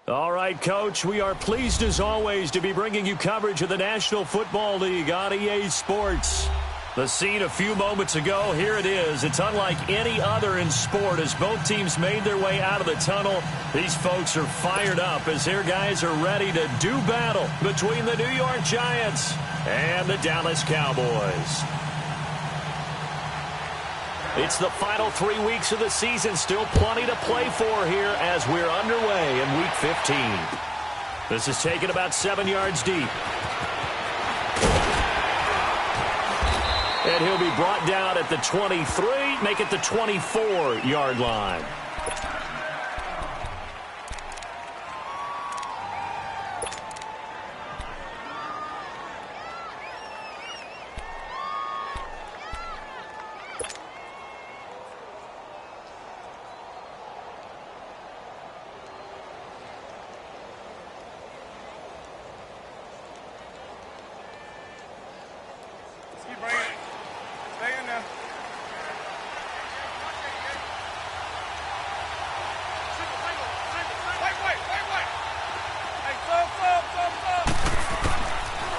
All right, Coach, we are pleased as always to be bringing you coverage of the National Football League on EA Sports. The scene a few moments ago, here it is. It's unlike any other in sport as both teams made their way out of the tunnel. These folks are fired up as their guys are ready to do battle between the New York Giants and the Dallas Cowboys. It's the final 3 weeks of the season. Still plenty to play for here as we're underway in Week 15. This is taken about 7 yards deep. And he'll be brought down at the 23, make it the 24-yard line.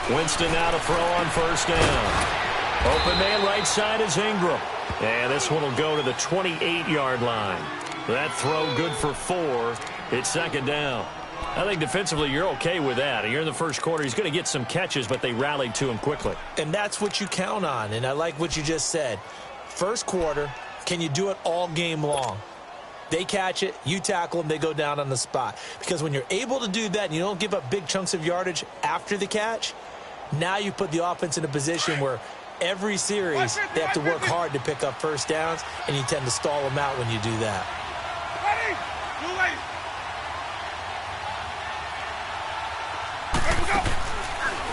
Winston now to throw on first down. Open man right side is Ingram. And this one will go to the 28-yard line. That throw good for 4. It's second down. I think defensively you're okay with that. You're in the first quarter. He's going to get some catches, but they rallied to him quickly. And that's what you count on. And I like what you just said. First quarter, can you do it all game long? They catch it, you tackle them, they go down on the spot. Because when you're able to do that and you don't give up big chunks of yardage after the catch, now you put the offense in a position where every series they have to work hard to pick up first downs, and you tend to stall them out when you do that.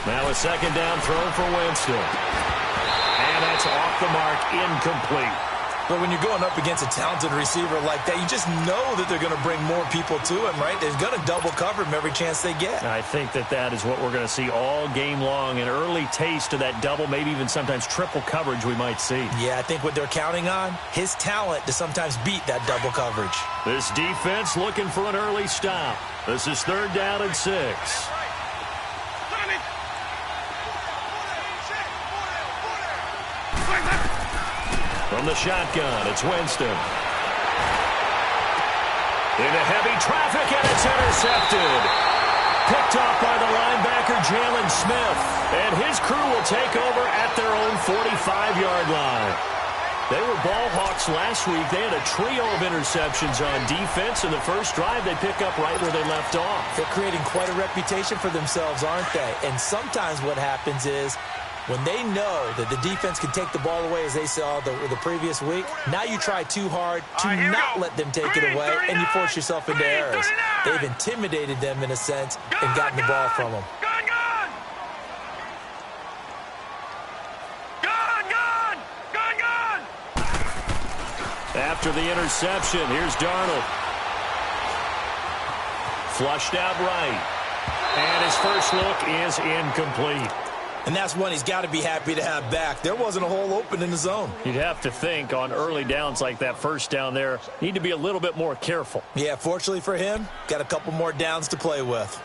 Now a second down throw for Winston. And that's off the mark, incomplete. But when you're going up against a talented receiver like that, you just know that they're going to bring more people to him, right? They're going to double cover him every chance they get. I think that is what we're going to see all game long. An early taste of that double, maybe even sometimes triple coverage we might see. Yeah, I think what they're counting on, his talent to sometimes beat that double coverage. This defense looking for an early stop. This is 3rd down and 6. From the shotgun, it's Winston. Into heavy traffic, and it's intercepted. Picked off by the linebacker, Jalen Smith. And his crew will take over at their own 45-yard line. They were ball hawks last week. They had a trio of interceptions on defense. In the first drive, they pick up right where they left off. They're creating quite a reputation for themselves, aren't they? And sometimes what happens is, when they know that the defense can take the ball away, as they saw the previous week, now you try too hard to not let them take it away, and you force yourself into errors. They've intimidated them in a sense and gotten the ball from them. After the interception, here's Darnold. Flushed out right. And his first look is incomplete. And that's one he's got to be happy to have back. There wasn't a hole open in the zone. You'd have to think on early downs like that first down there, need to be a little bit more careful. Yeah, fortunately for him, got a couple more downs to play with.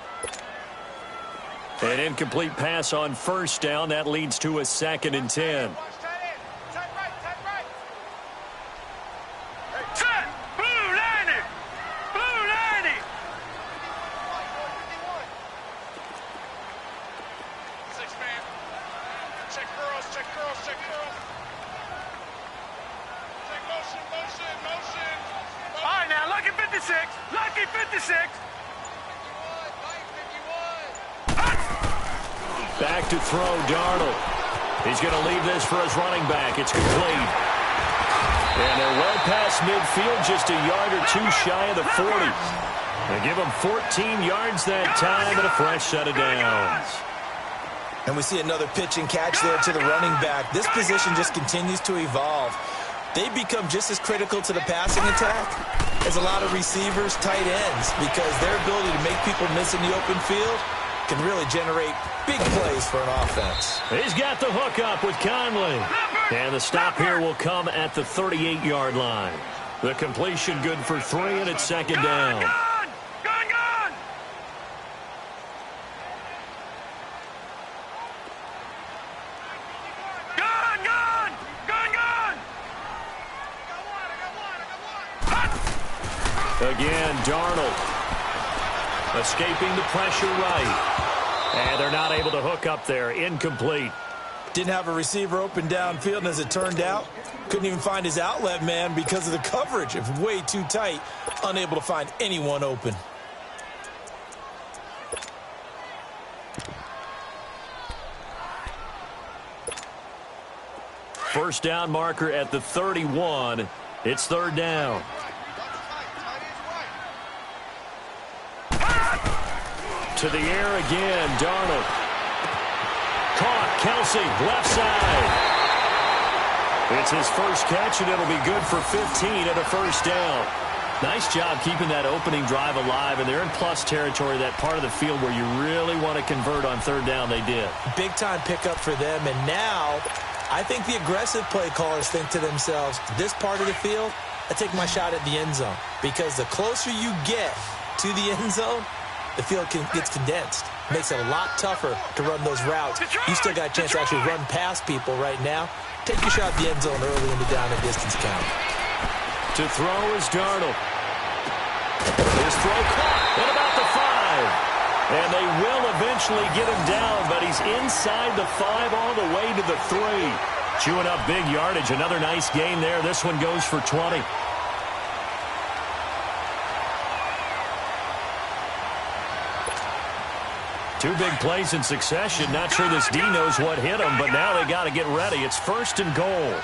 An incomplete pass on first down. That leads to a 2nd and 10. Back to throw, Darnold. He's going to leave this for his running back. It's complete. And they're well past midfield, just a yard or two shy of the 40. They give him 14 yards that time and a fresh set of downs. And we see another pitch and catch there to the running back. This position just continues to evolve. They become just as critical to the passing attack as a lot of receivers, tight ends, because their ability to make people miss in the open field can really generate big plays for an offense. He's got the hook up with Conley. And the stop here will come at the 38-yard line. The completion good for 3, and it's 2nd down. Again, Darnold. Escaping the pressure right. And they're not able to hook up there. Incomplete. Didn't have a receiver open downfield, and as it turned out, couldn't even find his outlet man because of the coverage. It's way too tight, unable to find anyone open. First down marker at the 31. It's third down. To the air again, Darnold. Caught, Kelsey, left side. It's his first catch, and it'll be good for 15 and a first down. Nice job keeping that opening drive alive, and they're in plus territory, that part of the field where you really want to convert on third down. They did. Big-time pickup for them, and now I think the aggressive play callers think to themselves, this part of the field, I take my shot at the end zone, because the closer you get to the end zone, the field gets condensed. Makes it a lot tougher to run those routes. You still got a chance to actually run past people right now. Take your shot at the end zone early in the down and distance count. To throw is Darnold. His throw caught at about the 5. And they will eventually get him down, but he's inside the 5 all the way to the 3. Chewing up big yardage. Another nice gain there. This one goes for 20. Two big plays in succession. Not sure this D knows what hit him, but now they got to get ready. It's first and goal.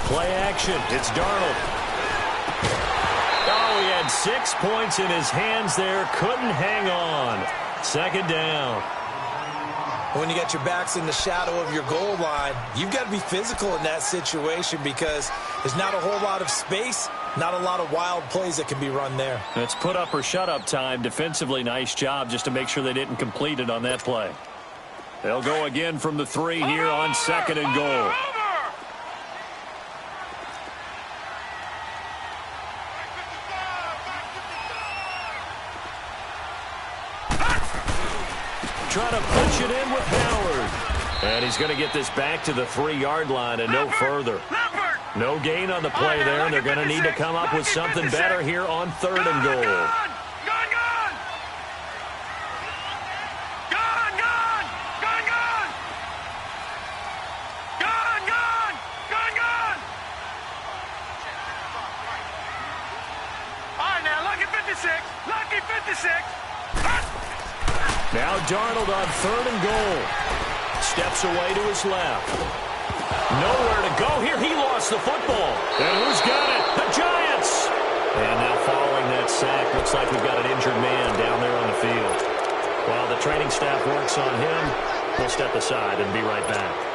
Play action. It's Darnold. Oh, he had 6 points in his hands there. Couldn't hang on. Second down. When you got your backs in the shadow of your goal line, you've got to be physical in that situation because there's not a whole lot of space, not a lot of wild plays that can be run there. It's put up or shut up time. Defensively, nice job just to make sure they didn't complete it on that play. They'll go again from the 3 here on second and goal. Trying to punch it in with Howard. And he's going to get this back to the 3-yard line and no further. No gain on the play there, and they're going to need to come up with something better here on third and goal. Now Darnold on third and goal. Steps away to his left. Nowhere to go here. He lost the football. And who's got it? The Giants. And now following that sack, looks like we've got an injured man down there on the field. While the training staff works on him, we'll step aside and be right back.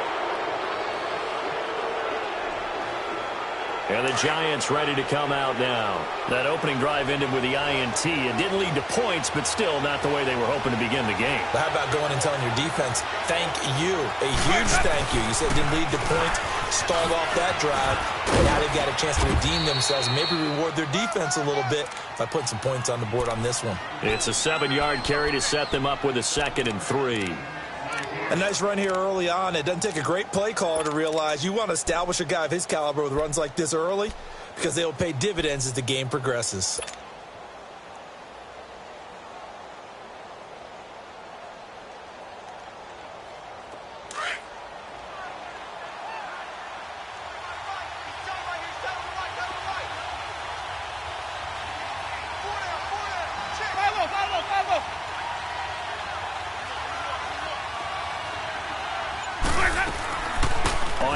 And the Giants ready to come out now. That opening drive ended with the INT. It didn't lead to points, but still not the way they were hoping to begin the game. But how about going and telling your defense, thank you, a huge thank you. You said it didn't lead to points, stalled off that drive, and now they've got a chance to redeem themselves and maybe reward their defense a little bit by putting some points on the board on this one. It's a 7-yard carry to set them up with a 2nd and 3. A nice run here early on. It doesn't take a great play caller to realize you want to establish a guy of his caliber with runs like this early because they will pay dividends as the game progresses.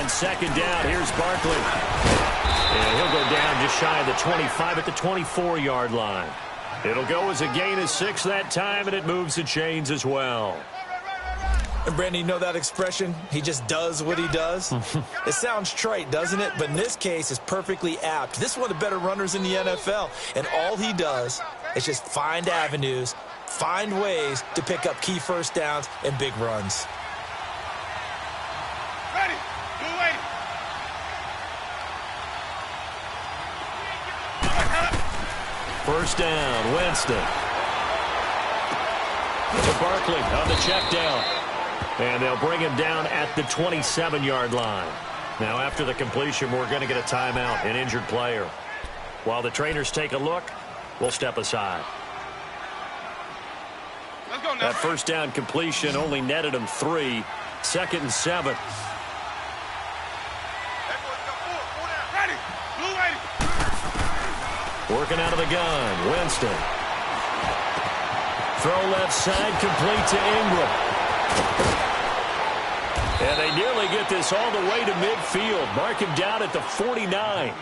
Second down, here's Barkley. And he'll go down just shy of the 25 at the 24-yard line. It'll go as a gain of 6 that time, and it moves the chains as well. And, Brandon, you know that expression, he just does what he does? It sounds trite, doesn't it? But in this case, it's perfectly apt. This is one of the better runners in the NFL, and all he does is just find avenues, find ways to pick up key first downs and big runs. First down, Winston. To Barkley on the check down. And they'll bring him down at the 27-yard line. Now, after the completion, we're going to get a timeout, an injured player. While the trainers take a look, we'll step aside. Let's go now. That first down completion only netted him 3. 2nd and 7. Ready. Blue ready. Working out of the gun, Winston. Throw left side, complete to Ingram. And they nearly get this all the way to midfield. Mark him down at the 49.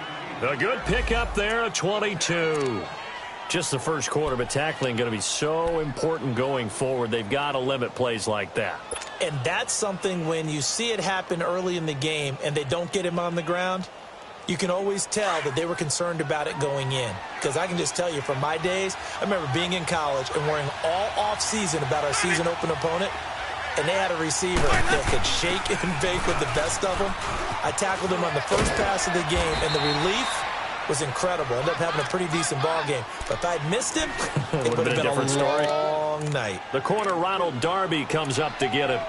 A good pickup there, a 22. Just the first quarter, but tackling going to be so important going forward. They've got to limit plays like that. And that's something when you see it happen early in the game and they don't get him on the ground, you can always tell that they were concerned about it going in. Because I can just tell you from my days, I remember being in college and worrying all off-season about our season open opponent, and they had a receiver that could shake and bake with the best of them. I tackled him on the first pass of the game, and the relief was incredible. Ended up having a pretty decent ball game. But if I'd missed him, it would have been a different story. Long night. The corner, Ronald Darby, comes up to get him.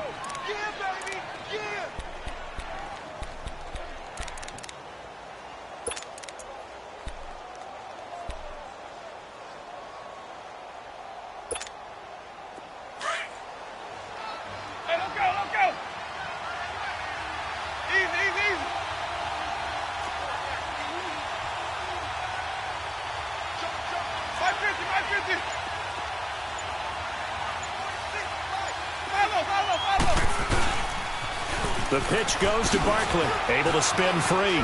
The pitch goes to Barkley, able to spin free.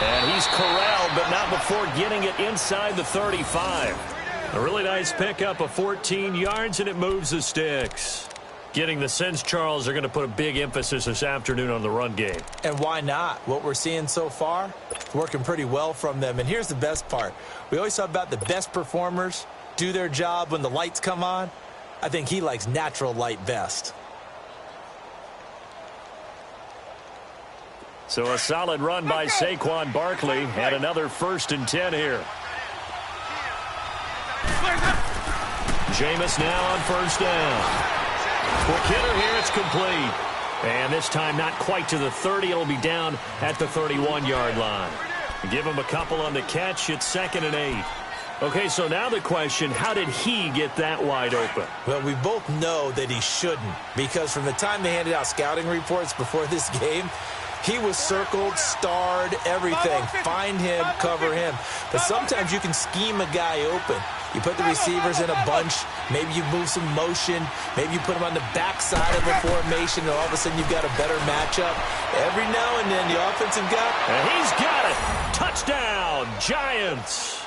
And he's corralled, but not before getting it inside the 35. A really nice pickup of 14 yards, and it moves the sticks. Getting the sense, Charles, are going to put a big emphasis this afternoon on the run game. And why not? What we're seeing so far, working pretty well from them. And here's the best part. We always talk about the best performers do their job when the lights come on. I think he likes natural light best. So a solid run by Saquon Barkley, and another 1st and 10 here. Jameis now on 1st down. Quick hitter here, it's complete. And this time not quite to the 30. It'll be down at the 31-yard line. Give him a couple on the catch. It's 2nd and 8. Okay, so now the question, how did he get that wide open? Well, we both know that he shouldn't, because from the time they handed out scouting reports before this game, he was circled, starred, everything. Find him, cover him. But sometimes you can scheme a guy open. You put the receivers in a bunch. Maybe you move some motion. Maybe you put them on the backside of a formation, and all of a sudden you've got a better matchup. Every now and then the offensive guy. And he's got it. Touchdown, Giants.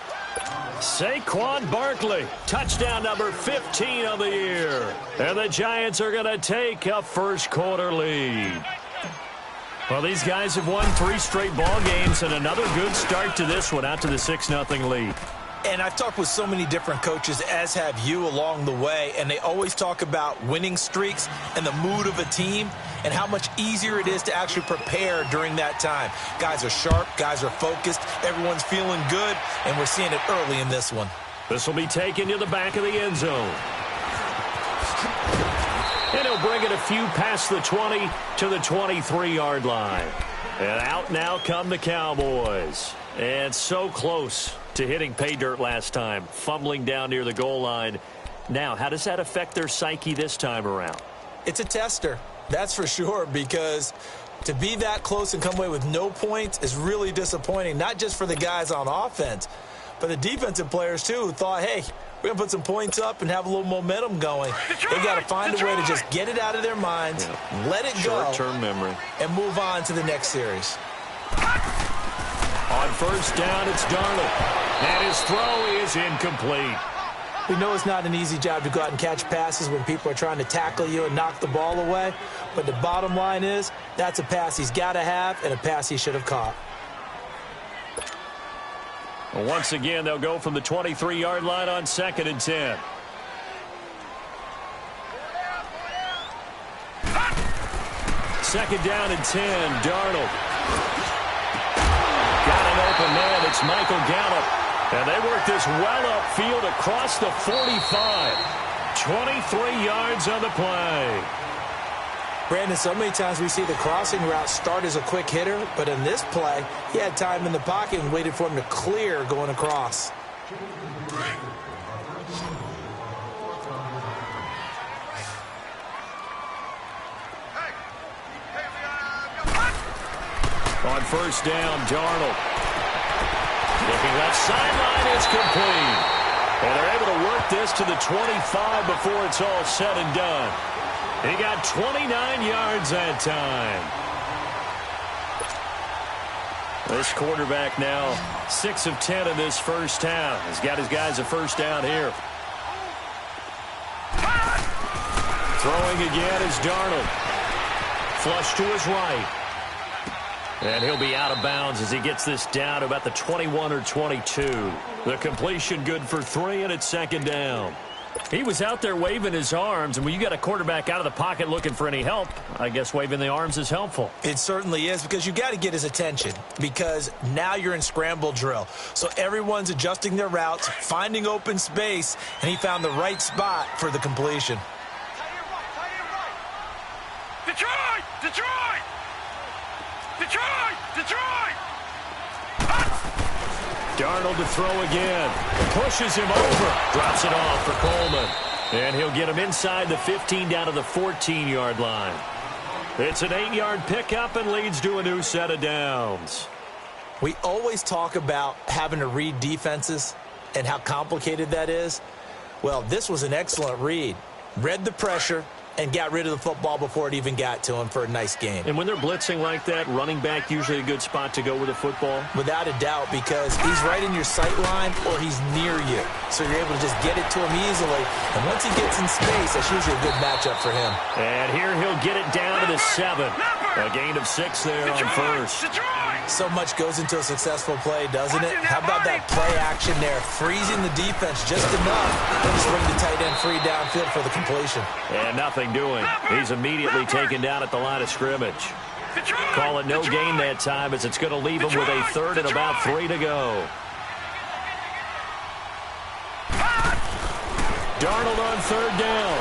Saquon Barkley, touchdown number 15 of the year. And the Giants are going to take a first quarter lead. Well, these guys have won 3 straight ball games, and another good start to this one, out to the 6-0 lead. And I've talked with so many different coaches, as have you, along the way, and they always talk about winning streaks and the mood of a team and how much easier it is to actually prepare during that time. Guys are sharp, guys are focused, everyone's feeling good, and we're seeing it early in this one. This will be taken to the back of the end zone. And he'll bring it a few past the 20 to the 23-yard line. And out now come the Cowboys. And so close to hitting pay dirt last time, fumbling down near the goal line. Now, how does that affect their psyche this time around? It's a tester, that's for sure, because to be that close and come away with no points is really disappointing, not just for the guys on offense, but the defensive players, too, who thought, hey, we're going to put some points up and have a little momentum going. They got to find a way to just get it out of their minds, let it go, short-term memory, and move on to the next series. On 1st down, it's Darnold. And his throw is incomplete. We know it's not an easy job to go out and catch passes when people are trying to tackle you and knock the ball away. But the bottom line is, that's a pass he's got to have and a pass he should have caught. Well, once again, they'll go from the 23-yard line on 2nd and 10. Second down and 10, Darnold. Got an open man. It's Michael Gallup. And they work this well upfield across the 45. 23 yards on the play. Brandon, so many times we see the crossing route start as a quick hitter, but in this play, he had time in the pocket and waited for him to clear going across. On first down, Darnold. Looking left sideline is complete. And they're able to work this to the 25 before it's all said and done. He got 29 yards that time. This quarterback now 6 of 10 in this first half. He's got his guys a first down here. Throwing again is Darnold. Flush to his right. And he'll be out of bounds as he gets this down to about the 21 or 22. The completion good for 3, and it's second down. He was out there waving his arms, and when you got a quarterback out of the pocket looking for any help, I guess waving the arms is helpful. It certainly is, because you got to get his attention, because now you're in scramble drill. So everyone's adjusting their routes, finding open space, and he found the right spot for the completion. Detroit! Detroit! Detroit! Detroit! Darnold to throw again. Pushes him over. Drops it off for Coleman. And he'll get him inside the 15 down to the 14-yard line. It's an 8-yard pickup and leads to a new set of downs. We always talk about having to read defenses and how complicated that is. Well, this was an excellent read. Read the pressure and got rid of the football before it even got to him for a nice game. And when they're blitzing like that, running back usually a good spot to go with the football? Without a doubt, because he's right in your sight line or he's near you. So you're able to just get it to him easily. And once he gets in space, that's usually a good matchup for him. And here he'll get it down to the 7. A gain of 6 there on first. So much goes into a successful play, doesn't it? How about that play action there? Freezing the defense just enough to just bring the tight end free downfield for the completion. And nothing doing. He's immediately taken down at the line of scrimmage. Call it no gain that time, as it's going to leave him with a third and about 3 to go. Darnold on third down.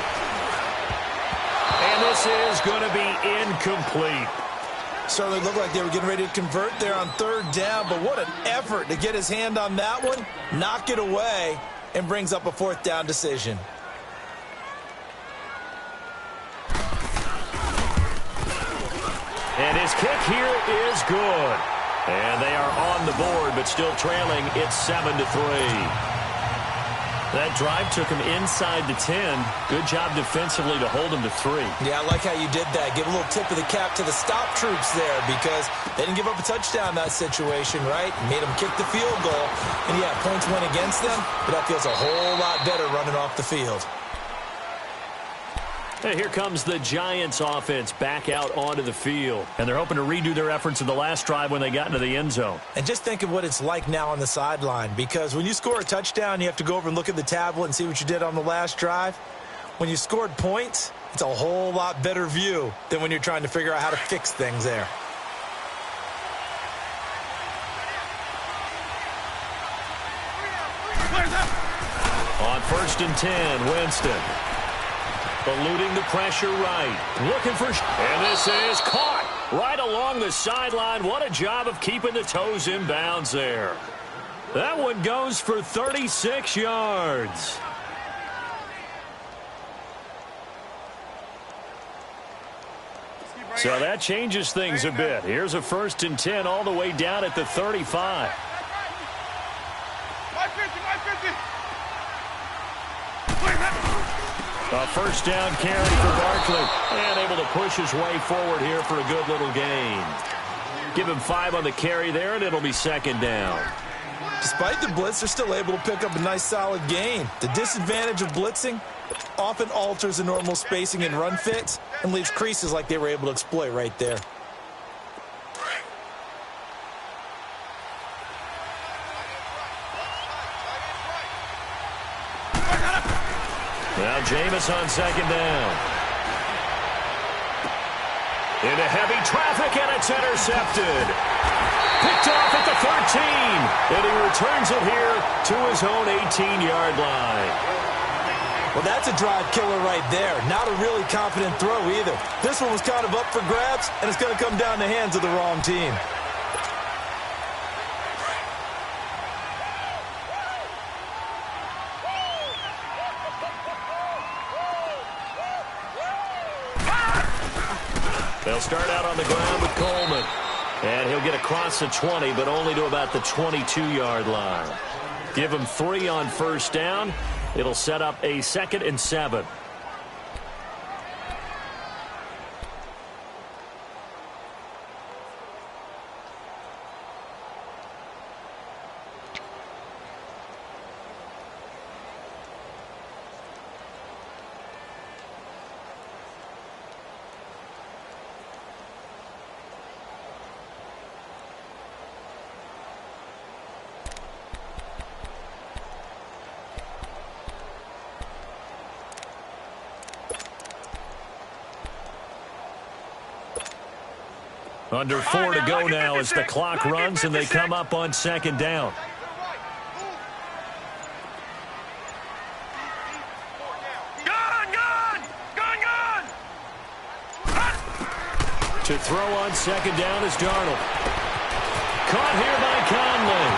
And this is going to be incomplete. Certainly looked like they were getting ready to convert there on third down, but what an effort to get his hand on that one, knock it away, and brings up a fourth down decision. And his kick here is good. And they are on the board, but still trailing. It's 7-3. That drive took him inside the 10. Good job defensively to hold him to 3. Yeah, I like how you did that. Give a little tip of the cap to the stop troops there, because they didn't give up a touchdown in that situation, right? Made them kick the field goal. And yeah, points went against them, but that feels a whole lot better running off the field. Hey, here comes the Giants offense back out onto the field. And they're hoping to redo their efforts in the last drive when they got into the end zone. And just think of what it's like now on the sideline, because when you score a touchdown, you have to go over and look at the tablet and see what you did on the last drive. When you scored points, it's a whole lot better view than when you're trying to figure out how to fix things there. On first and 10, Winston. Eluding the pressure right. Looking for... And this is caught right along the sideline. What a job of keeping the toes in bounds there. That one goes for 36 yards. So that changes things a bit. Here's a first and 10 all the way down at the 35. A first down carry for Barkley. And able to push his way forward here for a good little gain. Give him 5 on the carry there, and it'll be second down. Despite the blitz, they're still able to pick up a nice solid gain. The disadvantage of blitzing often alters the normal spacing and run fits and leaves creases like they were able to exploit right there. Now Jameis on second down. Into heavy traffic, and it's intercepted. Picked off at the 13. And he returns it here to his own 18-yard line. Well, that's a drive killer right there. Not a really confident throw either. This one was kind of up for grabs, and it's going to come down the hands of the wrong team. They'll start out on the ground with Coleman. And he'll get across the 20, but only to about the 22-yard line. Give him 3 on first down. It'll set up a 2nd and 7. Under 4 to go now as the clock runs and they come up on 2nd down. To throw on 2nd down is Darnold. Caught here by Conley.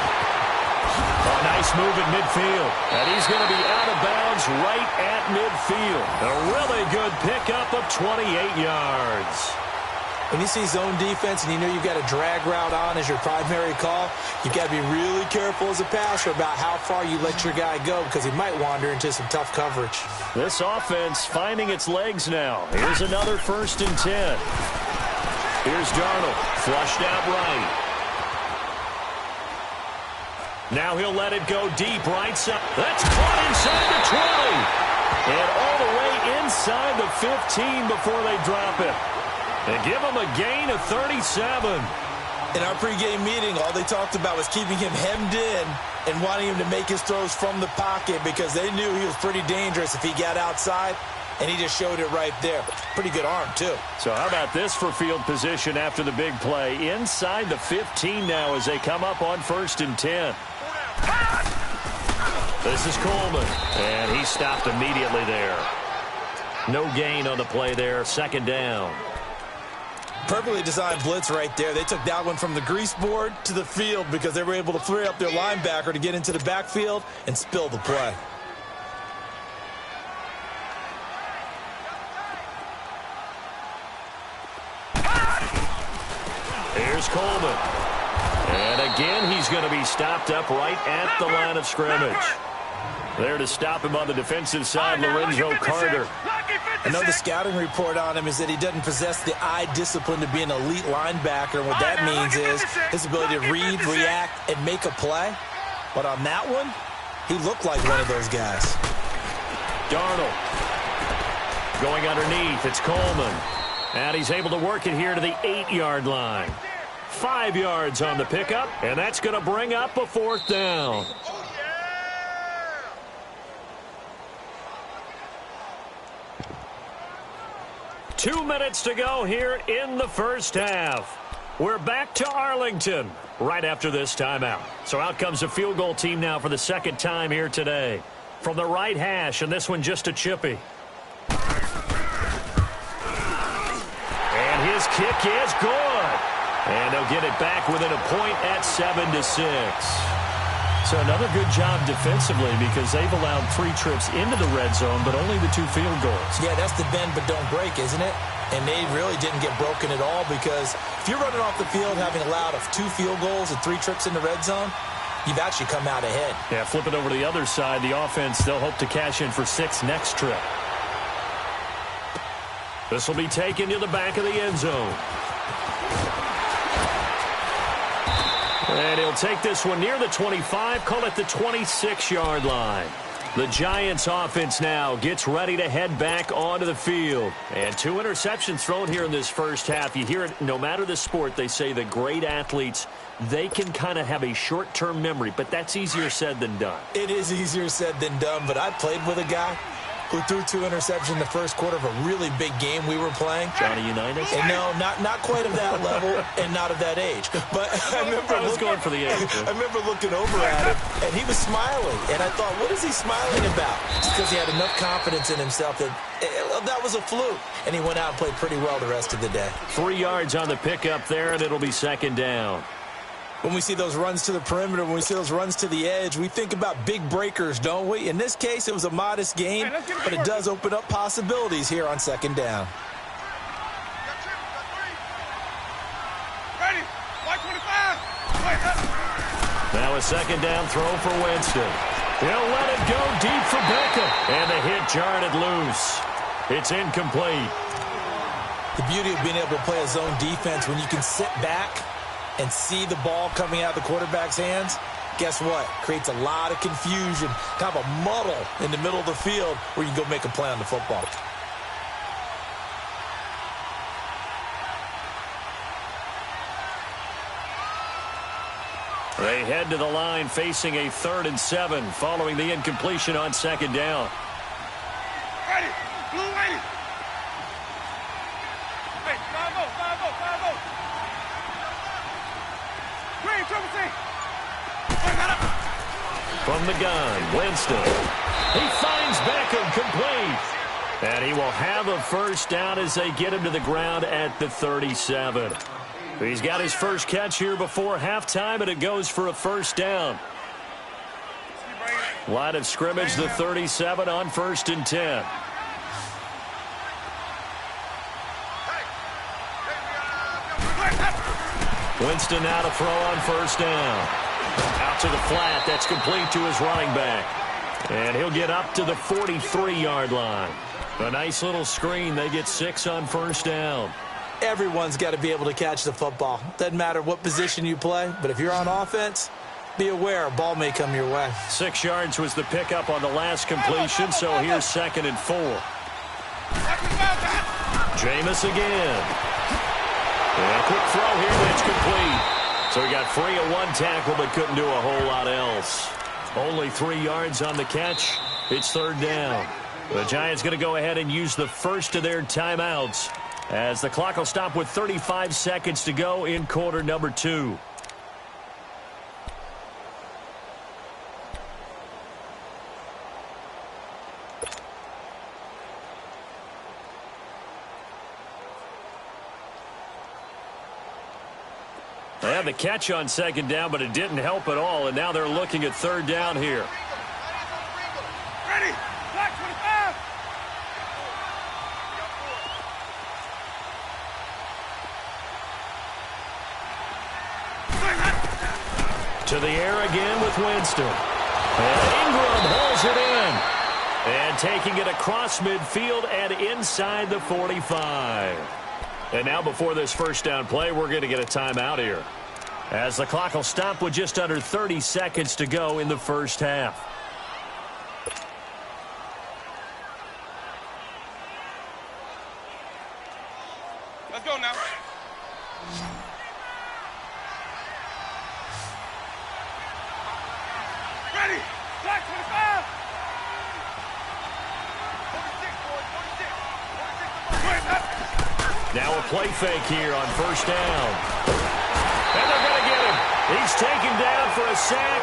A nice move at midfield. And he's going to be out of bounds right at midfield. A really good pickup of 28 yards. When you see zone defense and you know you've got a drag route on as your primary call, you've got to be really careful as a passer about how far you let your guy go because he might wander into some tough coverage. This offense finding its legs now. Here's another 1st and 10. Here's Darnold, flushed out right. Now he'll let it go deep right side. That's caught inside the 20. And all the way inside the 15 before they drop it. And give him a gain of 37. In our pregame meeting, all they talked about was keeping him hemmed in and wanting him to make his throws from the pocket because they knew he was pretty dangerous if he got outside, and he just showed it right there. Pretty good arm, too. So how about this for field position after the big play? Inside the 15 now as they come up on 1st and 10. This is Coleman, and he stopped immediately there. No gain on the play there, 2nd down. Perfectly designed blitz right there. They took that one from the grease board to the field because they were able to free up their linebacker to get into the backfield and spill the play. Here's Coleman. And again, he's going to be stopped up right at the line of scrimmage. There to stop him on the defensive side, Lorenzo Carter. I know the scouting report on him is that he doesn't possess the eye discipline to be an elite linebacker. And what that means is his ability to read, react, and make a play. But on that one, he looked like one of those guys. Darnold going underneath. It's Coleman. And he's able to work it here to the 8-yard line. 5 yards on the pickup, and that's going to bring up a 4th down. Two minutes to go here in the first half. We're back to Arlington right after this timeout. So out comes the field goal team now for the 2nd time here today. From the right hash, and this one just a chippy. And his kick is good. And they'll get it back within a point at 7-6. So another good job defensively because they've allowed 3 trips into the red zone, but only the 2 field goals. Yeah, that's the bend but don't break, isn't it? And they really didn't get broken at all because if you're running off the field having allowed 2 field goals and 3 trips in the red zone, you've actually come out ahead. Yeah, flip it over to the other side. The offense, they'll hope to cash in for 6 next trip. This will be taken to the back of the end zone. And he'll take this one near the 25, call it the 26-yard line. The Giants offense now gets ready to head back onto the field. And 2 interceptions thrown here in this first half. You hear it, no matter the sport, they say the great athletes, they can kind of have a short-term memory, but that's easier said than done. It is easier said than done, but I played with a guy who threw 2 interceptions in the first quarter of a really big game we were playing. Johnny Unitas? And no, not quite of that level and not of that age. But I remember going for the age. I remember looking over at him, and he was smiling. And I thought, what is he smiling about? Just because he had enough confidence in himself that was a fluke. And he went out and played pretty well the rest of the day. 3 yards on the pickup there, and it'll be second down. When we see those runs to the perimeter, when we see those runs to the edge, we think about big breakers, don't we? In this case, it was a modest gain, but it does open up possibilities here on second down. Ready? White 25. Now a second down throw for Winston. He'll let it go deep for Beckham. And the hit jarred it loose. It's incomplete. The beauty of being able to play a zone defense when you can sit back and see the ball coming out of the quarterback's hands, guess what? Creates a lot of confusion, kind of a muddle in the middle of the field where you can go make a play on the football. They head to the line facing a 3rd and 7 following the incompletion on second down. Ready? Blue ready. Hey, 5-0. Green, triple C. From the gun, Winston. He finds Beckham complete. And he will have a first down as they get him to the ground at the 37. He's got his first catch here before halftime, and it goes for a first down. Line of scrimmage, the 37 on 1st and 10. Winston now to throw on first down. Out to the flat. That's complete to his running back. And he'll get up to the 43-yard line. A nice little screen. They get 6 on first down. Everyone's got to be able to catch the football. Doesn't matter what position you play, but if you're on offense, be aware a ball may come your way. 6 yards was the pickup on the last completion, so here's 2nd and 4. Jameis again. And a quick throw here, but it's complete. So he got free of 1 tackle, but couldn't do a whole lot else. Only 3 yards on the catch. It's 3rd down. The Giants going to go ahead and use the first of their timeouts as the clock will stop with 35 seconds to go in quarter number 2. They had the catch on second down, but it didn't help at all, and now they're looking at 3rd down here. Ready? Black 25. To the air again with Winston. And Ingram holds it in. And taking it across midfield and inside the 45. And now before this first down play, we're going to get a timeout here, as the clock will stop with just under 30 seconds to go in the first half. Let's go now. Ready? Black 25. 46, boys. 46. Now a play fake here on first down. And they're going to get him. He's taken down for a sack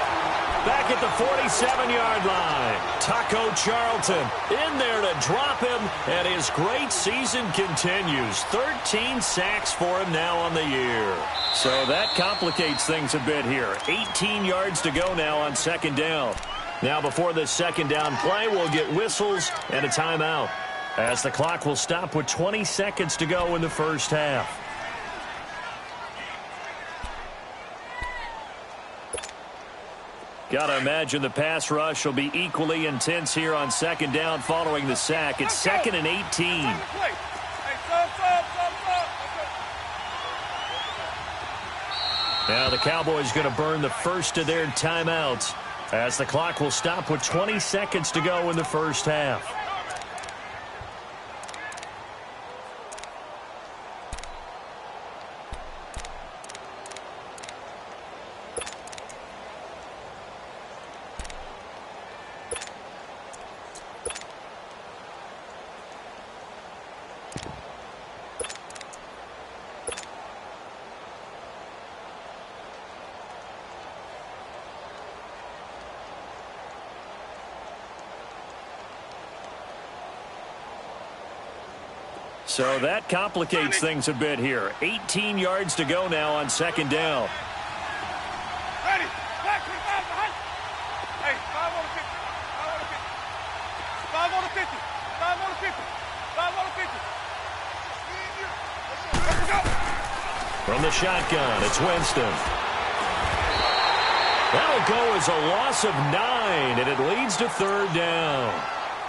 back at the 47-yard line. Taco Charlton in there to drop him, and his great season continues. 13 sacks for him now on the year. So that complicates things a bit here. 18 yards to go now on second down. Now before this second down play, we'll get whistles and a timeout, as the clock will stop with 20 seconds to go in the first half. Got to imagine the pass rush will be equally intense here on second down following the sack. It's 2nd and 18. Now the Cowboys going to burn the first of their timeouts, as the clock will stop with 20 seconds to go in the first half. So that complicates things a bit here. 18 yards to go now on second down. Ready. Back 25 behind. Hey, 5 on the 50. 5 on the 50. 5 on the 50. 5 on the 50. 5 on the 50. Let's go. From the shotgun, it's Winston. That'll go as a loss of 9, and it leads to third down.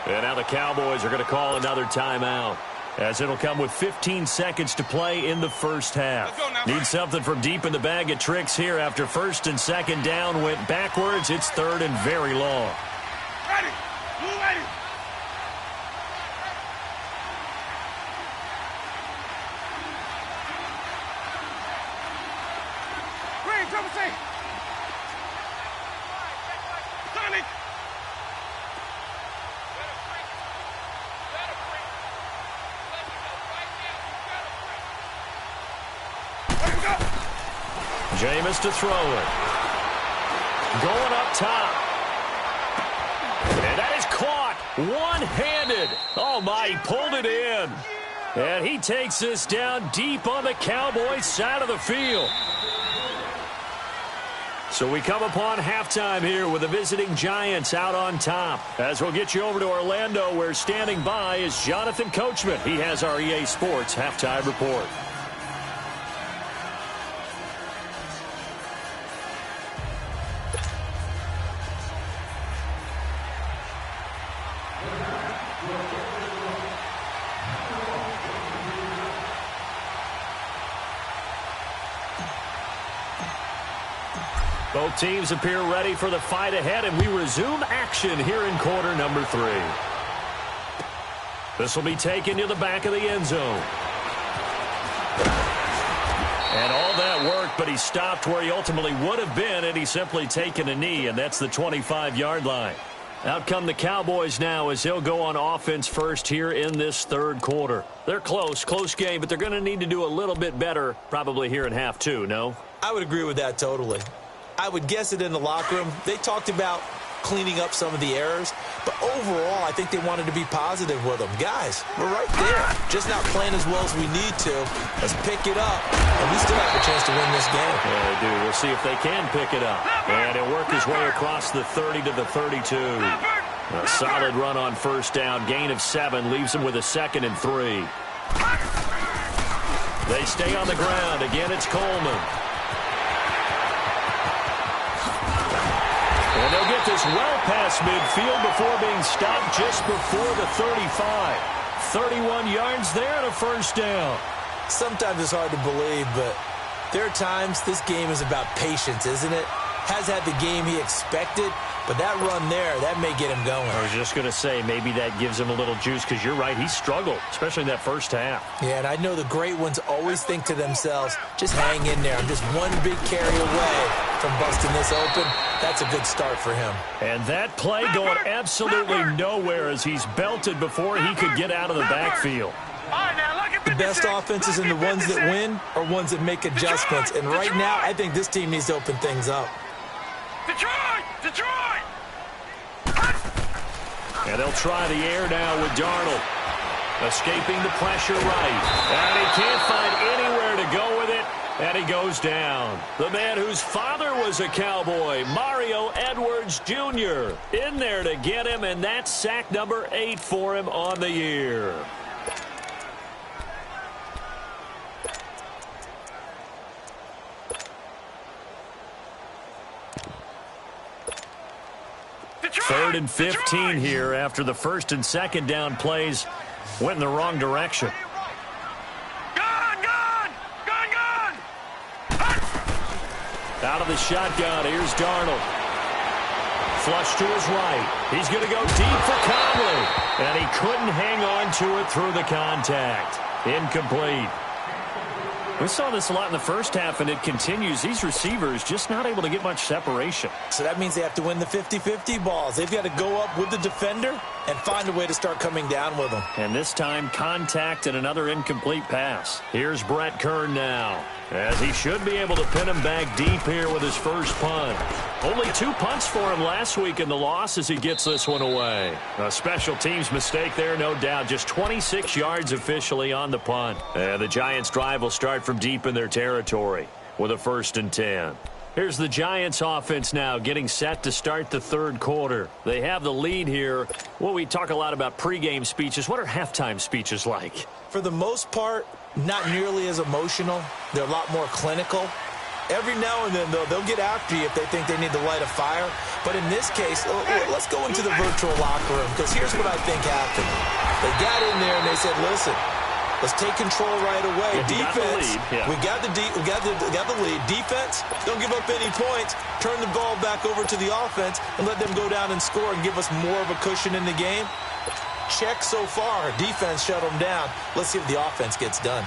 And now the Cowboys are going to call another timeout, as it'll come with 15 seconds to play in the first half. Need something from deep in the bag of tricks here after first and second down went backwards. It's third and very long. Ready. You ready. Green, trouble say. Sonic. Jameis to throw it. Going up top. And that is caught one-handed. Oh, my, he pulled it in. And he takes this down deep on the Cowboys side of the field. So we come upon halftime here with the visiting Giants out on top. As we'll get you over to Orlando, where standing by is Jonathan Coachman. He has our EA Sports halftime report. Both teams appear ready for the fight ahead, and we resume action here in quarter number 3. This will be taken to the back of the end zone. And all that worked, but he stopped where he ultimately would have been had he simply taken a knee, and that's the 25-yard line. Out come the Cowboys now as they'll go on offense first here in this third quarter. They're close game, but they're going to need to do a little bit better probably here in half 2, no? I would agree with that totally. I would guess it in the locker room. They talked about cleaning up some of the errors, but overall, I think they wanted to be positive with them. Guys, we're right there. Just not playing as well as we need to. Let's pick it up, and we still have a chance to win this game. Yeah, they do. We'll see if they can pick it up. And he'll work his way across the 30 to the 32. A solid run on first down. Gain of 7 leaves him with a 2nd and 3. They stay on the ground. Again, it's Coleman. And they'll get this well past midfield before being stopped just before the 35. 31 yards there and a first down. Sometimes it's hard to believe, but there are times this game is about patience, isn't it? Has had the game he expected, but that run there, that may get him going. I was just going to say, maybe that gives him a little juice, because you're right, he struggled, especially in that first half. Yeah, and I know the great ones always think to themselves, just hang in there. I'm just one big carry away from busting this open. That's a good start for him. And that play going absolutely nowhere as he's belted before he could get out of the backfield. The best offenses and the ones that win are ones that make adjustments. And right now, I think this team needs to open things up. Detroit! And they'll try the air now with Darnold. Escaping the pressure right. And he can't find anywhere to go with it. And he goes down. The man whose father was a Cowboy, Mario Edwards Jr., in there to get him, and that's sack number 8 for him on the year. Third and 15 here after the first and second down plays went in the wrong direction. Out of the shotgun, here's Darnold. Flush to his right. He's going to go deep for Conley. And he couldn't hang on to it through the contact. Incomplete. We saw this a lot in the first half, and it continues. These receivers just not able to get much separation. So that means they have to win the 50-50 balls. They've got to go up with the defender and find a way to start coming down with them. And this time, contact and another incomplete pass. Here's Brett Kern now. as he should be able to pin him back deep here with his first punt. Only 2 punts for him last week in the loss as he gets this one away. A special teams mistake there, no doubt. Just 26 yards officially on the punt. And the Giants' drive will start from deep in their territory with a 1st and 10. Here's the Giants offense now getting set to start the third quarter. They have the lead here. Well, we talk a lot about pregame speeches. What are halftime speeches like? For the most part, not nearly as emotional. They're a lot more clinical. Every now and then, though, they'll get after you if they think they need to light a fire. But in this case, let's go into the virtual locker room, because here's what I think happened. They got in there and they said, listen, let's take control right away. Defense, we got the lead. Defense, don't give up any points. Turn the ball back over to the offense and let them go down and score and give us more of a cushion in the game. Check so far. Defense shut them down. Let's see if the offense gets done.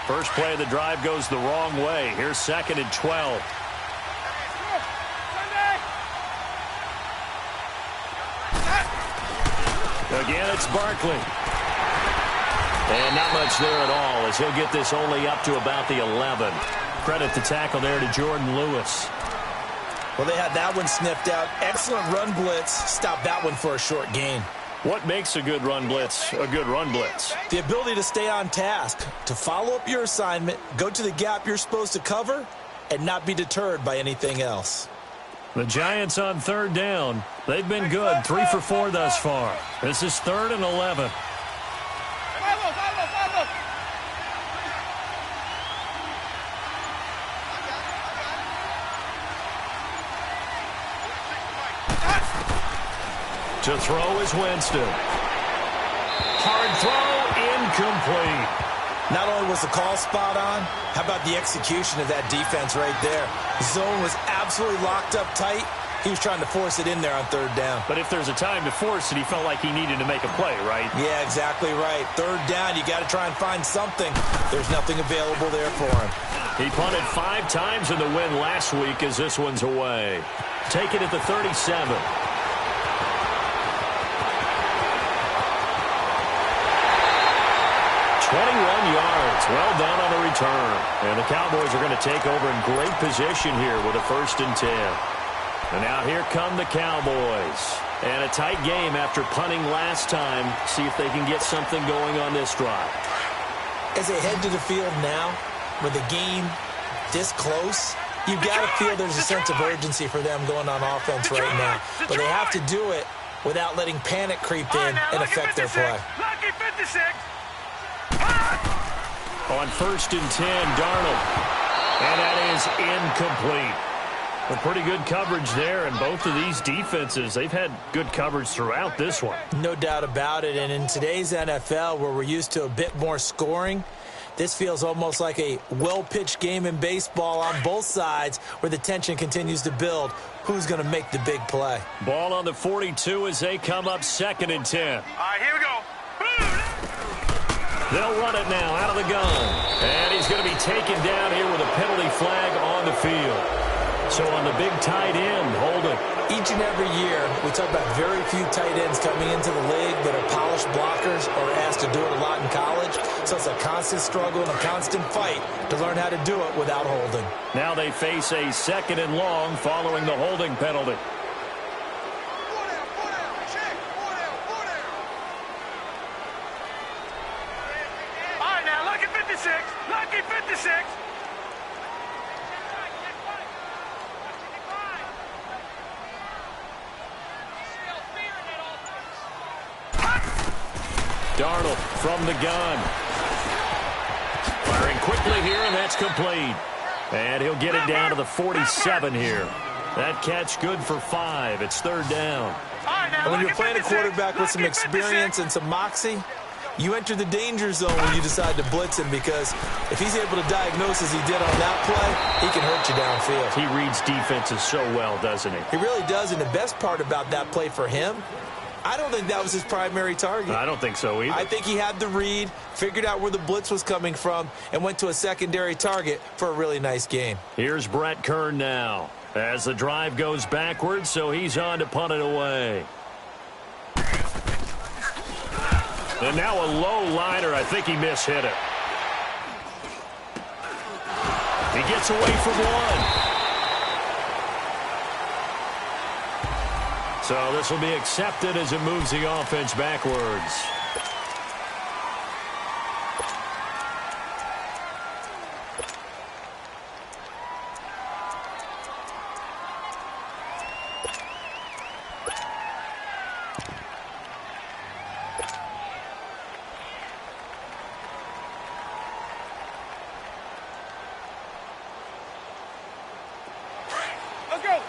First play of the drive goes the wrong way. Here's 2nd and 12. Again, it's Barkley. And not much there at all as he'll get this only up to about the 11. Credit the tackle there to Jordan Lewis. Well, they had that one sniffed out. Excellent run blitz. Stop that one for a short gain. What makes a good run blitz a good run blitz? The ability to stay on task, to follow up your assignment, go to the gap you're supposed to cover, and not be deterred by anything else. The Giants on 3rd down. They've been good, 3 for 4 thus far. This is 3rd and 11. To throw is Winston. Hard throw, incomplete. Not only was the call spot on, how about the execution of that defense right there? Zone was absolutely locked up tight. He was trying to force it in there on 3rd down. But if there's a time to force it, he felt like he needed to make a play, right? Yeah, exactly right. 3rd down, you got to try and find something. There's nothing available there for him. He punted 5 times in the win last week as this one's away. Take it at the 37. 21 yards. Well done on the return. And the Cowboys are going to take over in great position here with a 1st and 10. And now here come the Cowboys. And a tight game after punting last time. See if they can get something going on this drive. As they head to the field now, with the game this close, you've got to feel there's a sense of urgency for them going on offense right now. But they have to do it without letting panic creep in and affect their play. Lucky 56. On 1st and 10, Darnold. And that is incomplete. A pretty good coverage there, and both of these defenses, they've had good coverage throughout this one. No doubt about it, and in today's NFL, where we're used to a bit more scoring, this feels almost like a well-pitched game in baseball on both sides where the tension continues to build. Who's going to make the big play? Ball on the 42 as they come up 2nd and 10. All right, here we go. They'll run it now out of the gun. And he's going to be taken down here with a penalty flag on the field. So on the big tight end, holding. Each and every year, we talk about very few tight ends coming into the league that are polished blockers or asked to do it a lot in college. So it's a constant struggle and a constant fight to learn how to do it without holding. Now they face a 2nd and long following the holding penalty. All right, now, lucky 56. Lucky 56. Darnold from the gun. Firing quickly here, and that's complete. And he'll get it down to the 47 here. That catch good for 5. It's 3rd down. And when you're playing a quarterback with some experience and some moxie, you enter the danger zone when you decide to blitz him, because if he's able to diagnose as he did on that play, he can hurt you downfield. He reads defenses so well, doesn't he? He really does, and the best part about that play for him, I don't think that was his primary target. I don't think so either. I think he had the read, figured out where the blitz was coming from, and went to a secondary target for a really nice game. Here's Brett Kern now as the drive goes backwards, so he's on to punt it away. And now a low liner. I think he mishit it. He gets away from one. So this will be accepted as it moves the offense backwards. Let's go.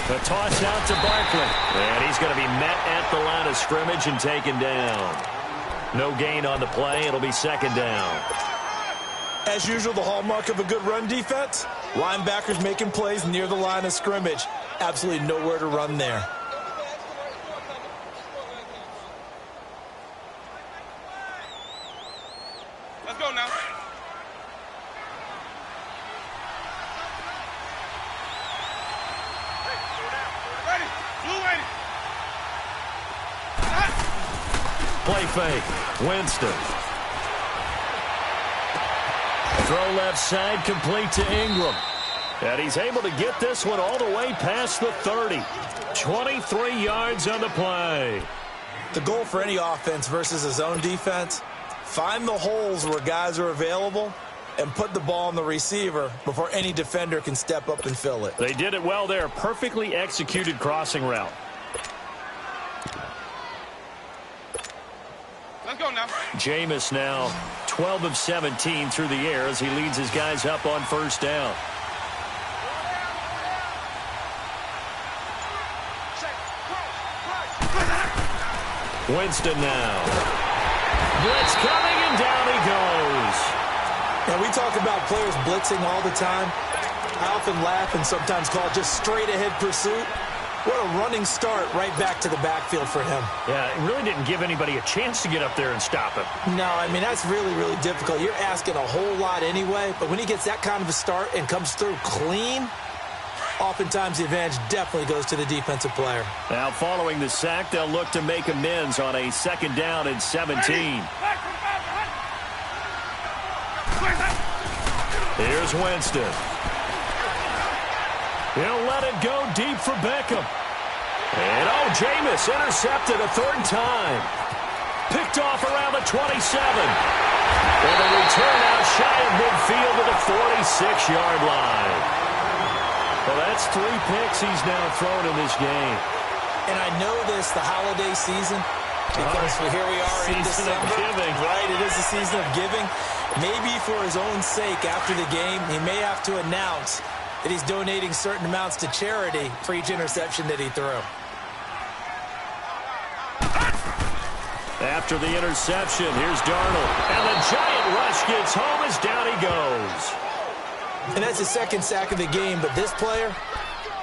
The toss out to Barkley. And he's going to be met at the line of scrimmage and taken down. No gain on the play. It'll be second down. As usual, the hallmark of a good run defense, linebackers making plays near the line of scrimmage. Absolutely nowhere to run there. Let's go now. Ready. Blue ready. Play fake. Winston. Throw left side, complete to Ingram. And he's able to get this one all the way past the 30. 23 yards on the play. The goal for any offense versus a zone defense, find the holes where guys are available and put the ball on the receiver before any defender can step up and fill it. They did it well there. Perfectly executed crossing route. Let's go now. Jameis now 12 of 17 through the air as he leads his guys up on first down. Winston now. Blitz coming, and down he goes. Now, we talk about players blitzing all the time. I often laugh and sometimes call it just straight-ahead pursuit. What a running start right back to the backfield for him. Yeah, it really didn't give anybody a chance to get up there and stop him. No, I mean, that's really, really difficult. You're asking a whole lot anyway, but when he gets that kind of a start and comes through clean, oftentimes the advantage definitely goes to the defensive player. Now, following the sack, they'll look to make amends on a second down and 17. Here's Winston. He'll let it go deep for Beckham. And, Jameis intercepted a third time. Picked off around the 27. And a return out shy of midfield to the 46-yard line. Well, that's 3 picks he's now thrown in this game. And I know this, the holiday season, because here we are in December. Season of giving. Right, it is the season of giving. Maybe for his own sake after the game, he may have to announce that he's donating certain amounts to charity for each interception that he threw. After the interception, here's Darnold. And the giant rush gets home as down he goes. And that's his second sack of the game, but this player,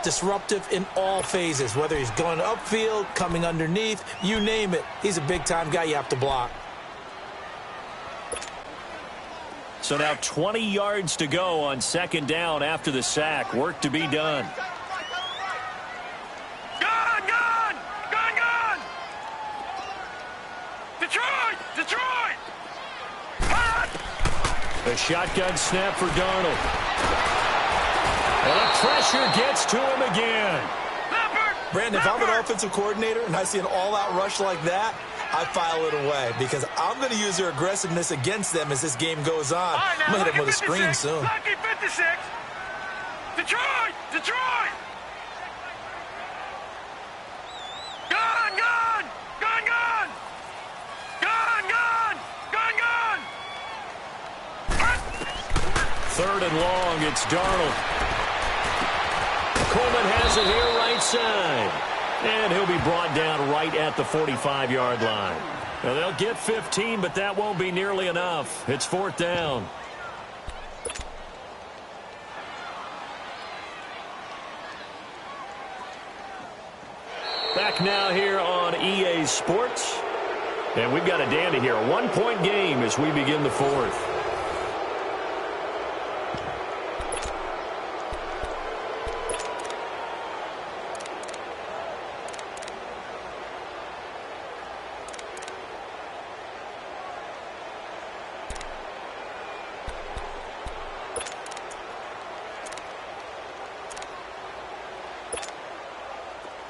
disruptive in all phases, whether he's going upfield, coming underneath, you name it. He's a big-time guy you have to block. So now 20 yards to go on second down after the sack. Work to be done. Gone, gone, gone, gone. Detroit, Detroit. Hot. A shotgun snap for Darnold. And the pressure gets to him again. Brandon, if I'm an offensive coordinator and I see an all-out rush like that, I file it away because I'm going to use their aggressiveness against them as this game goes on. I'm going to hit them with a screen soon. Lucky 56. Detroit, Detroit. Gone, gone, gone, gone. Gone, gone, gone, gone. Third and long, it's Darnold. Coleman has it here right side. And he'll be brought down right at the 45-yard line. Now, they'll get 15, but that won't be nearly enough. It's fourth down. Back now here on EA Sports. And we've got a dandy here. A 1-point game as we begin the fourth.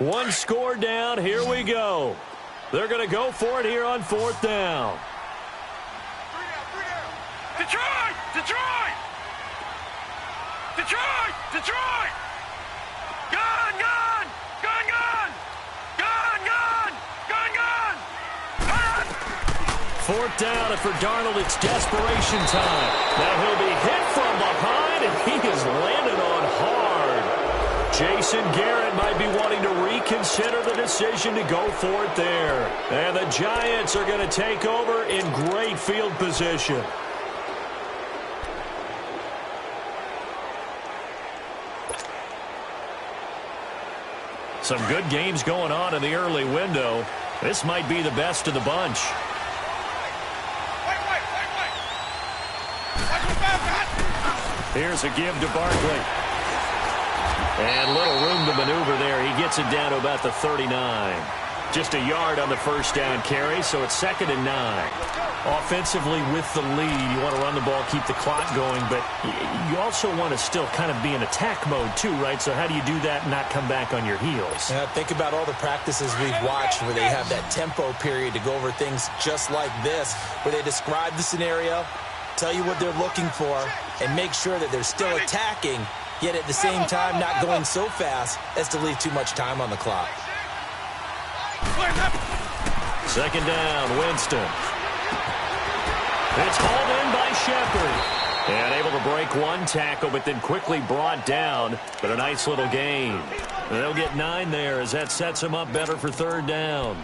One score down. Here we go. They're going to go for it here on 4th down. Detroit! Detroit! Detroit! Detroit! Gun! Gun! Gun! Gun! Gun! Gun! Gun! Gun! Gun! 4th down, and for Darnold, it's desperation time. Now he'll be hit from behind, and he is landed on hard. Jason Garrett might be wanting to reconsider the decision to go for it there. And the Giants are going to take over in great field position. Some good games going on in the early window. This might be the best of the bunch. Here's a give to Barkley. And little room to maneuver there. He gets it down to about the 39. Just a yard on the first down carry, so it's 2nd and 9. Offensively with the lead, you want to run the ball, keep the clock going, but you also want to still kind of be in attack mode too, right? So how do you do that and not come back on your heels? Yeah, think about all the practices we've watched where they have that tempo period to go over things just like this, where they describe the scenario, tell you what they're looking for, and make sure that they're still attacking, yet at the same time not going so fast as to leave too much time on the clock. 2nd down, Winston. It's hauled in by Shepard. And able to break one tackle, but then quickly brought down. But a nice little gain. They'll get 9 there as that sets them up better for 3rd down.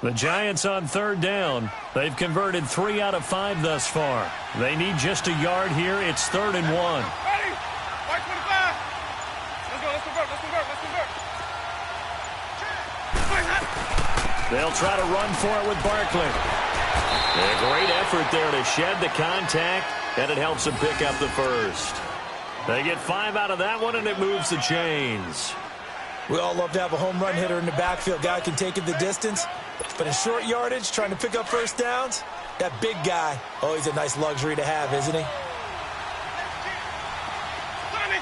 The Giants on 3rd down. They've converted 3 out of 5 thus far. They need just a yard here. It's 3rd and 1. Ready? White 25. Let's go. Let's convert. Let's convert. Let's convert. They'll try to run for it with Barkley. A great effort there to shed the contact, and it helps them pick up the first. They get 5 out of that one, and it moves the chains. We all love to have a home run hitter in the backfield. Guy can take it the distance. But in short yardage, trying to pick up first downs, that big guy, oh, he's a nice luxury to have, isn't he? Sonny!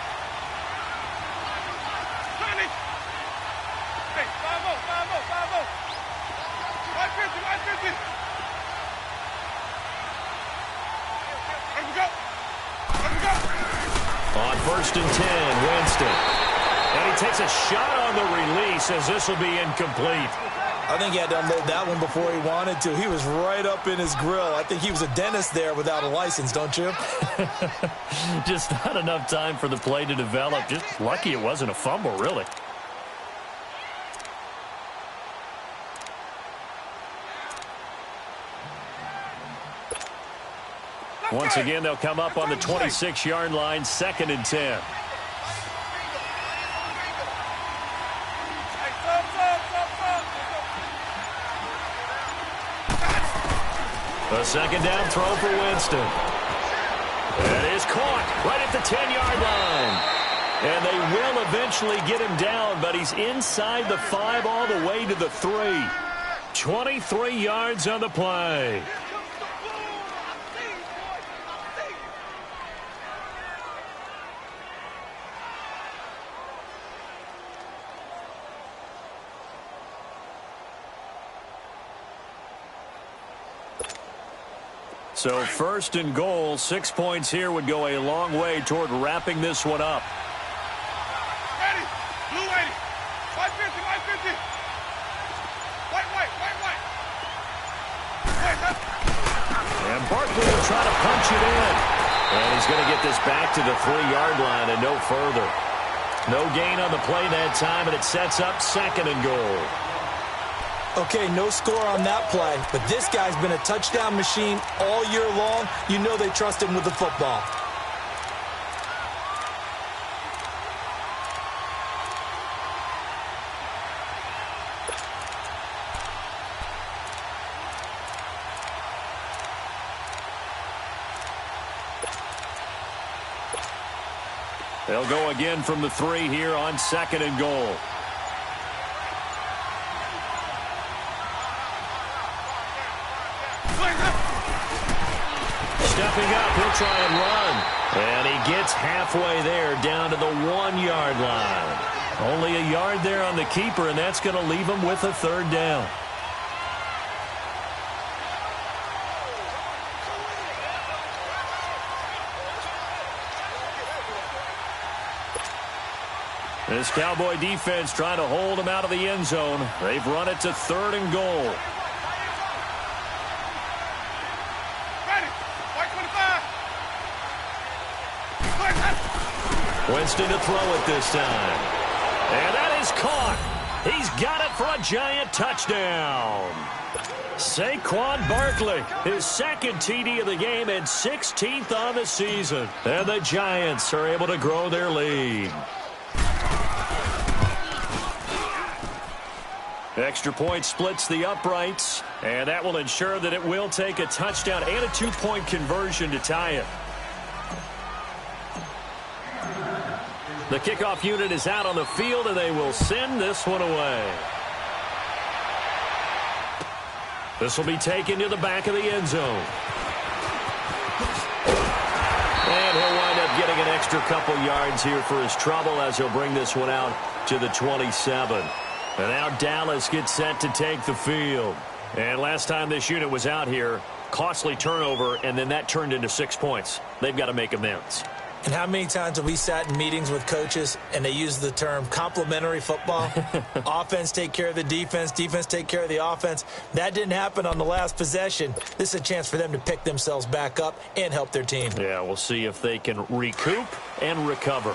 Hey, 5-0. 550. Let me go. On 1st and 10, Winston. And he takes a shot on the release as this will be incomplete. I think he had to unload that one before he wanted to. He was right up in his grill. I think he was a dentist there without a license, don't you? Just not enough time for the play to develop. Just lucky it wasn't a fumble, really. Once again, they'll come up on the 26-yard line, 2nd and 10. A 2nd down throw for Winston. It is caught right at the 10-yard line. And they will eventually get him down, but he's inside the 5 all the way to the 3. 23 yards on the play. So 1st and goal, 6 points here would go a long way toward wrapping this one up. Ready? Blue 80. 550. White. And Barkley will try to punch it in. And he's going to get this back to the 3-yard line and no further. No gain on the play that time, and it sets up 2nd and goal. Okay, no score on that play, but this guy's been a touchdown machine all year long. You know they trust him with the football. They'll go again from the 3 here on 2nd and goal. stepping up. He'll try and run. And he gets halfway there down to the 1-yard line. Only a yard there on the keeper, and that's going to leave him with a third down. This Cowboy defense trying to hold him out of the end zone. They've run it to 3rd and goal. Winston to throw it this time. And that is caught. He's got it for a giant touchdown. Saquon Barkley, his second TD of the game and 16th on the season. And the Giants are able to grow their lead. Extra point splits the uprights, and that will ensure that it will take a touchdown and a 2-point conversion to tie it. The kickoff unit is out on the field, and they will send this one away. This will be taken to the back of the end zone. And he'll wind up getting an extra couple yards here for his trouble as he'll bring this one out to the 27. And now Dallas gets set to take the field. And last time this unit was out here, costly turnover, and then that turned into 6 points. They've got to make amends. And how many times have we sat in meetings with coaches and they use the term complementary football? Offense take care of the defense, defense take care of the offense. That didn't happen on the last possession. This is a chance for them to pick themselves back up and help their team. Yeah, we'll see if they can recoup and recover.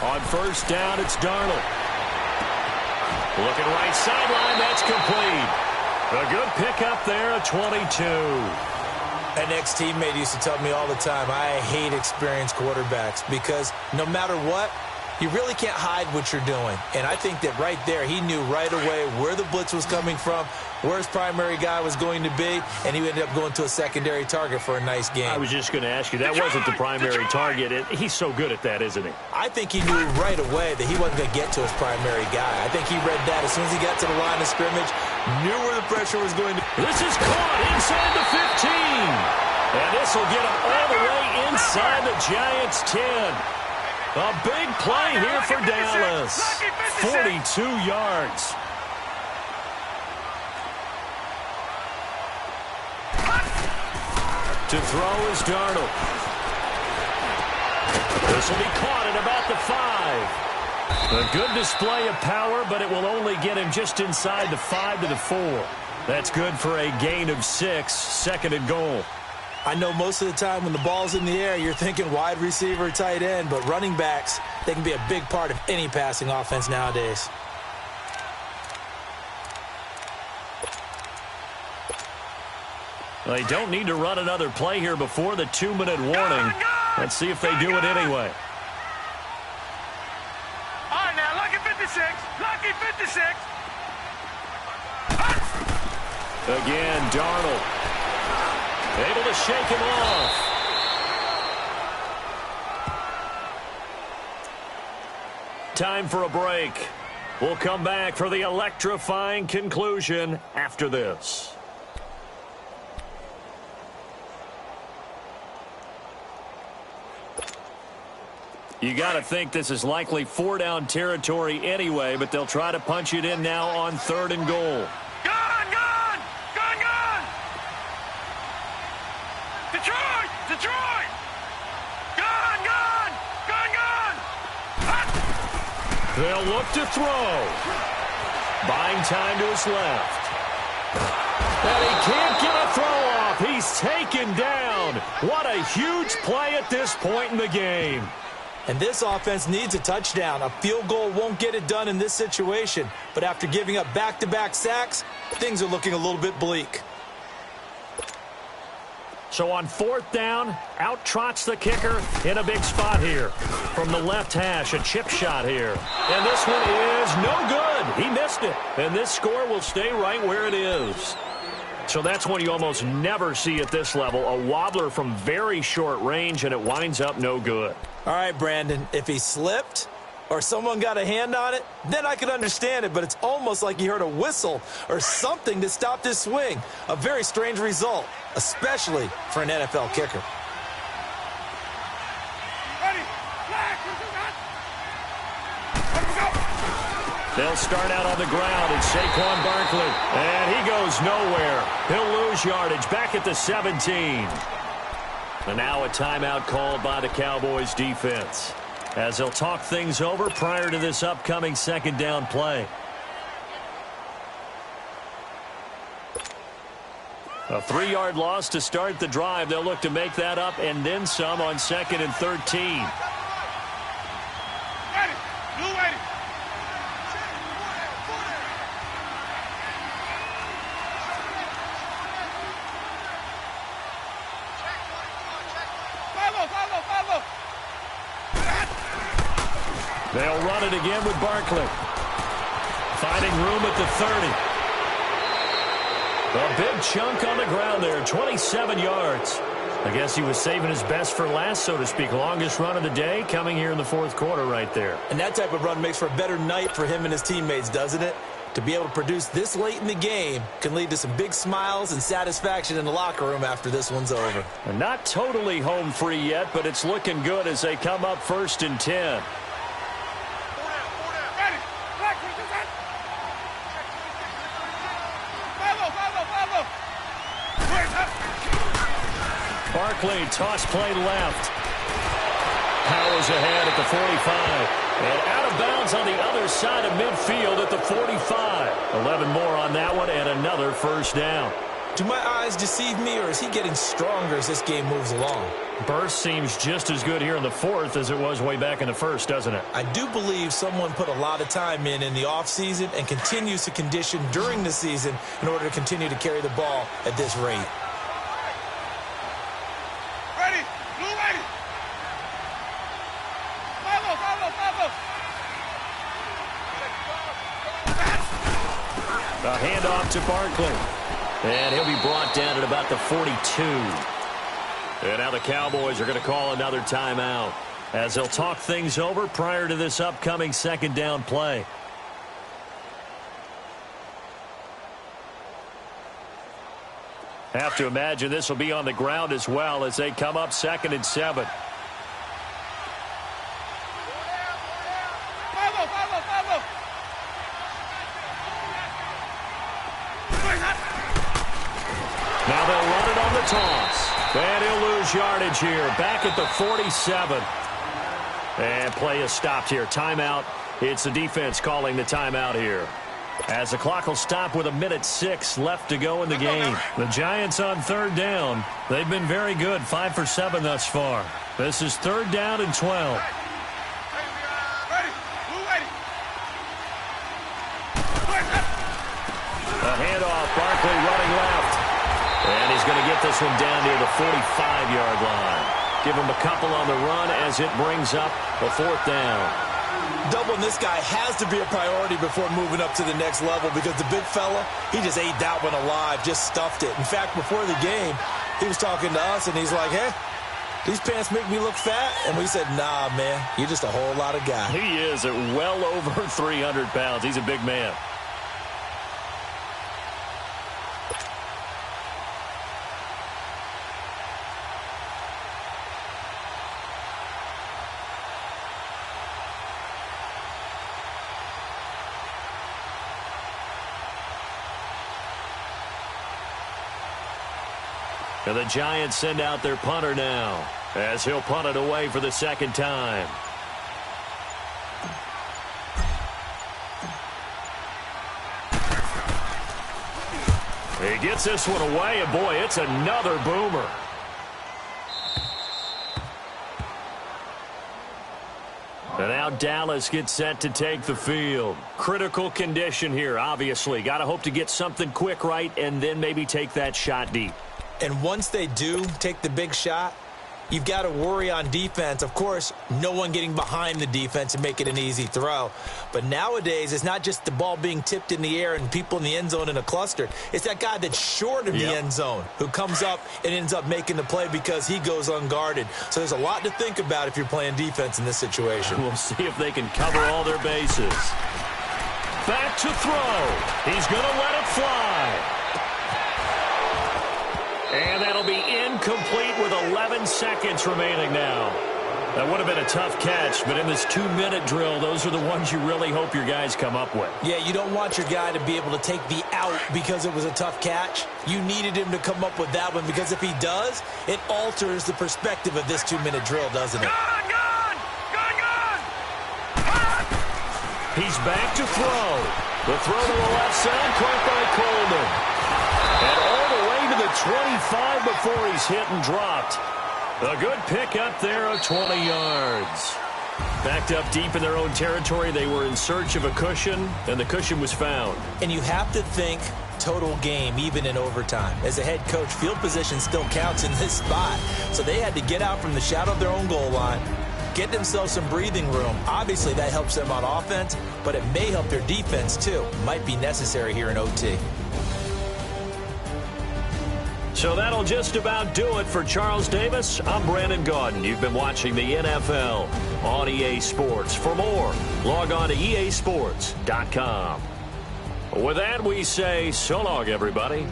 On first down, it's Darnold. Looking right sideline, that's complete. A good pickup there, a 22. An ex-teammate used to tell me all the time, I hate experienced quarterbacks because no matter what, you really can't hide what you're doing. And I think that right there, he knew right away where the blitz was coming from, where his primary guy was going to be, and he ended up going to a secondary target for a nice game. I was just going to ask you, that wasn't the primary target. He's so good at that, isn't he? I think he knew right away that he wasn't going to get to his primary guy. I think he read that as soon as he got to the line of scrimmage, knew where the pressure was going to. This is caught inside the 15. And this will get him all the way inside the Giants' 10. A big play here for Dallas. 42 yards. To throw is Darnold. This will be caught at about the 5. A good display of power, but it will only get him just inside the 5 to the 4. That's good for a gain of 6, 2nd and goal. I know most of the time when the ball's in the air, you're thinking wide receiver, tight end, but running backs, they can be a big part of any passing offense nowadays. They don't need to run another play here before the 2-minute warning. Let's see if they do it anyway. All right, now, lucky 56. Lucky 56. Again, Darnold. Able to shake him off. Time for a break. We'll come back for the electrifying conclusion after this. You got to think this is likely 4-down territory anyway, but they'll try to punch it in now on 3rd and goal. Detroit! Gone! They'll look to throw. Buying time to his left. And he can't get a throw off. He's taken down. What a huge play at this point in the game. And this offense needs a touchdown. A field goal won't get it done in this situation. But after giving up back-to-back sacks, things are looking a little bit bleak. So on 4th down, out trots the kicker in a big spot here. From the left hash, a chip shot here. And this one is no good. He missed it. And this score will stay right where it is. So that's one you almost never see at this level. A wobbler from very short range, and it winds up no good. All right, Brandon, if he slipped or someone got a hand on it, then I could understand it, but it's almost like he heard a whistle or something that stopped his swing. A very strange result, especially for an NFL kicker. Ready. Flag. Let's go. They'll start out on the ground, and Saquon Barkley. And he goes nowhere. He'll lose yardage back at the 17. And now a timeout called by the Cowboys defense, as they'll talk things over prior to this upcoming second down play. A 3-yard loss to start the drive. They'll look to make that up and then some on 2nd and 13. Ready. Blue ready. Follow. They'll run it again with Barkley. Finding room at the 30. A big chunk on the ground there, 27 yards. I guess he was saving his best for last, so to speak. Longest run of the day coming here in the fourth quarter right there. And that type of run makes for a better night for him and his teammates, doesn't it? To be able to produce this late in the game can lead to some big smiles and satisfaction in the locker room after this one's over. And not totally home free yet, but it's looking good as they come up 1st and 10. Ready. Flag. Follow. Barkley, toss play left. Powers ahead at the 45. And out of bounds on the other side of midfield at the 45. 11 more on that one and another first down. Do my eyes deceive me, or is he getting stronger as this game moves along? Burst seems just as good here in the fourth as it was way back in the first, doesn't it? I do believe someone put a lot of time in the offseason and continues to condition during the season in order to continue to carry the ball at this rate. Ready. Blue ready. Follow. A handoff to Barkley. And he'll be brought down at about the 42. And now the Cowboys are going to call another timeout, as they'll talk things over prior to this upcoming second down play. Have to imagine this will be on the ground as well as they come up 2nd and 7. Follow. Now they'll run it on the toss. And he'll lose yardage here. Back at the 47. And play is stopped here. Timeout. It's the defense calling the timeout here, as the clock will stop with 1:06 left to go in the game. The Giants on 3rd down. They've been very good, 5 for 7 thus far. This is 3rd down and 12. Ready. Blue ready. A handoff. Barkley running left. And he's going to get this one down near the 45-yard line. Give him a couple on the run as it brings up a 4th down. Doubling this guy has to be a priority before moving up to the next level, because the big fella, he just ate that one alive, just stuffed it. In fact, before the game, he was talking to us, and he's like, hey, these pants make me look fat. And we said, nah, man, you're just a whole lot of guy. He is at well over 300 pounds. He's a big man. And the Giants send out their punter now, as he'll punt it away for the 2nd time. He gets this one away, and boy, it's another boomer. And now Dallas gets set to take the field. Critical condition here, obviously. Got to hope to get something quick right and then maybe take that shot deep. And once they do take the big shot, you've got to worry on defense. Of course, no one getting behind the defense and make it an easy throw. But nowadays, it's not just the ball being tipped in the air and people in the end zone in a cluster. It's that guy that's short of the end zone who comes up and ends up making the play because he goes unguarded. So there's a lot to think about if you're playing defense in this situation. We'll see if they can cover all their bases. Back to throw. He's going to let it fly. And that'll be incomplete with 11 seconds remaining now. That would have been a tough catch, but in this 2-minute drill, those are the ones you really hope your guys come up with. Yeah, you don't want your guy to be able to take the out because it was a tough catch. You needed him to come up with that one because if he does, it alters the perspective of this 2-minute drill, doesn't it? He's back to throw. The throw to the left side, caught by Coleman. And all the way to the 25 before he's hit and dropped. A good pickup there of 20 yards. Backed up deep in their own territory, they were in search of a cushion, and the cushion was found. And you have to think total game, even in overtime. As a head coach, field position still counts in this spot. So they had to get out from the shadow of their own goal line, get themselves some breathing room. Obviously, that helps them on offense, but it may help their defense, too. Might be necessary here in OT. So that'll just about do it for Charles Davis. I'm Brandon Gaudin. You've been watching the NFL on EA Sports. For more, log on to easports.com. With that, we say so long, everybody.